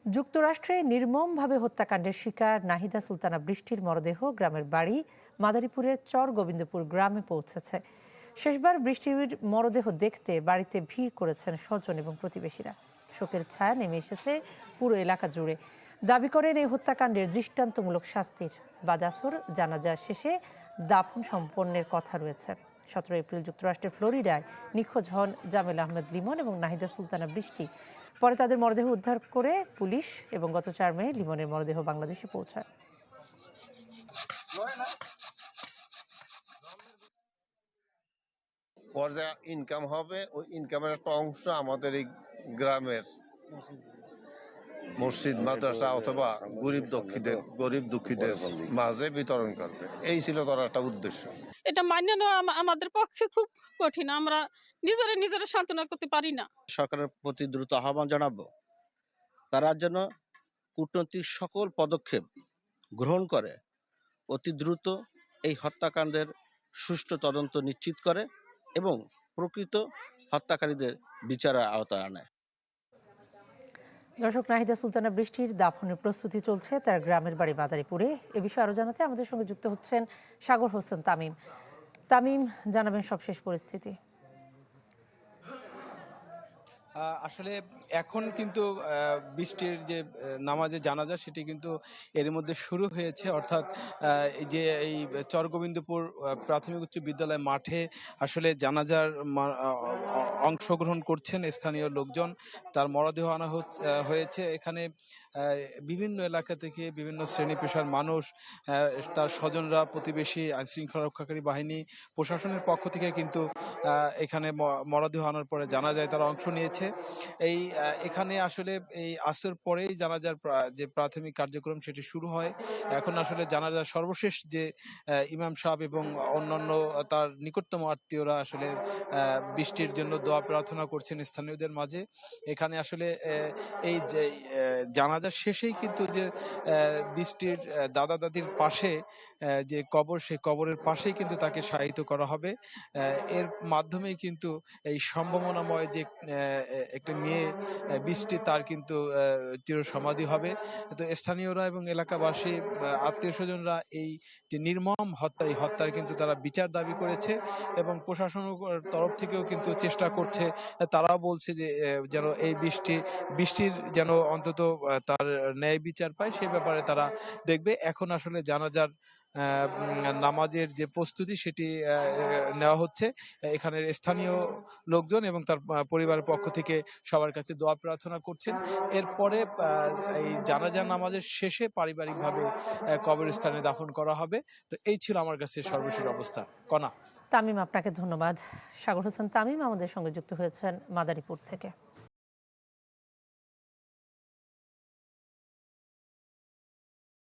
যুক্তরাষ্ট্রে নির্মমভাবে হত্যাকাণ্ডের শিকার নাহিদা সুলতানা বৃষ্টির মরদেহ গ্রামের বাড়ি মাদারীপুরের চর গোবিন্দপুর গ্রামে পৌঁছেছে। শেষবার বৃষ্টির মরদেহ দেখতে বাড়িতে ভিড় করেছেন স্বজন এবং প্রতিবেশীরা। শোকের ছায়া নেমে এসেছে পুরো এলাকা জুড়ে। দাবি করেন এই হত্যাকাণ্ডের দৃষ্টান্তমূলক শাস্তির। বাদ-আসর জানাজা শেষে দাফন সম্পন্নের কথা রয়েছে। 17 এপ্রিল যুক্তরাষ্ট্রের ফ্লোরিডায় নিখোঁজ হন জামেল আহমেদ লিমন এবং নাহিদা সুলতানা বৃষ্টি। পরে তাদের মরদেহ উদ্ধার করে পুলিশ এবং গত 4 মে লিমনের মরদেহ বাংলাদেশে পৌঁছায়। ওর যে ইনকাম হবে ওই ইনকামের একটা অংশ আমাদের এই গ্রামের মসজিদ, মাদ্রাসা অথবা গরিব দুঃখীদের মাঝে বিতরণ করবে। এই ছিল তার একটা উদ্দেশ্য। এটা মান্য নেওয়া আমাদের পক্ষে খুব কঠিন। আমরা নিজেরা সান্ত্বনা করতে পারি না। সরকারের প্রতি দ্রুত আহ্বান জানাবো, তারা যেন কূটনৈতিক সকল পদক্ষেপ গ্রহণ করে অতি দ্রুত এই হত্যাকাণ্ডের সুষ্ঠু তদন্ত নিশ্চিত করে এবং প্রকৃত হত্যাকারীদের বিচারের আওতায় আনে। দর্শক, নাহিদা সুলতানা বৃষ্টির দাফনের প্রস্তুতি চলছে তার গ্রামের বাড়ি মাদারীপুরে। এ বিষয়ে আরো জানাতে আমাদের সঙ্গে যুক্ত হচ্ছেন সাগর হোসেন তামিম। তামিম, জানাবেন সবশেষ পরিস্থিতি। আসলে এখন কিন্তু বৃষ্টির যে নামাজে জানাজা সেটি কিন্তু এর মধ্যে শুরু হয়েছে, অর্থাৎ এই যে এই চরগোবিন্দপুর প্রাথমিক উচ্চ বিদ্যালয় মাঠে আসলে জানাজার অংশগ্রহণ করছেন স্থানীয় লোকজন। তার মরদেহ আনা হয়েছে এখানে বিভিন্ন এলাকা থেকে, বিভিন্ন শ্রেণী পেশার মানুষ, তার স্বজনরা, প্রতিবেশী, আইনশৃঙ্খলা রক্ষাকারী বাহিনী, প্রশাসনের পক্ষ থেকে কিন্তু এখানে মরদেহ আনার পরে জানাজায় তারা অংশ নিয়েছে। এই এখানে আসলে এই আসর পরেই জানাজার যে প্রাথমিক কার্যক্রম সেটি শুরু হয়। এখন আসলে জানাজার সর্বশেষ যে ইমাম সাহেব এবং অন্যান্য তার নিকটতম আত্মীয়রা আসলে বৃষ্টির জন্য দোয়া প্রার্থনা করছেন স্থানীয়দের মাঝে। এখানে আসলে এই যে জানাজার শেষেই কিন্তু যে বৃষ্টির দাদা দাদির পাশে যে কবর, সেই কবরের পাশেই কিন্তু তাকে শায়িত করা হবে। এর মাধ্যমেই কিন্তু এই সম্ভাবনাময় যে একটা মেয়ে বৃষ্টি, তার কিন্তু চিরসমাধি হবে। তো স্থানীয়রা এবং এলাকাবাসী, আত্মীয় স্বজনরা এই যে নির্মম হত্যা, এই হত্যার কিন্তু তারা বিচার দাবি করেছে এবং প্রশাসনের তরফ থেকেও কিন্তু চেষ্টা করছে। তারাও বলছে যে যেন এই বৃষ্টির যেন অন্তত তার ন্যায় বিচার পায়, সে ব্যাপারে তারা দেখবে। এখন আসলে জানাজার নামাজের যে প্রস্তুতি সেটি নেওয়া হচ্ছে। এখানের স্থানীয় লোকজন এবং তার পরিবারের পক্ষ থেকে সবার কাছে দোয়া প্রার্থনা করছেন। এরপরে এই জানাজা নামাজের শেষে পারিবারিকভাবে কবরস্থানে দাফন করা হবে। তো এই ছিল আমার কাছে সর্বশেষ অবস্থা। কণা। তামিম, আপনাকে ধন্যবাদ। সাগর হোসেন তামিম আমাদের সঙ্গে যুক্ত হয়েছেন মাদারীপুর থেকে।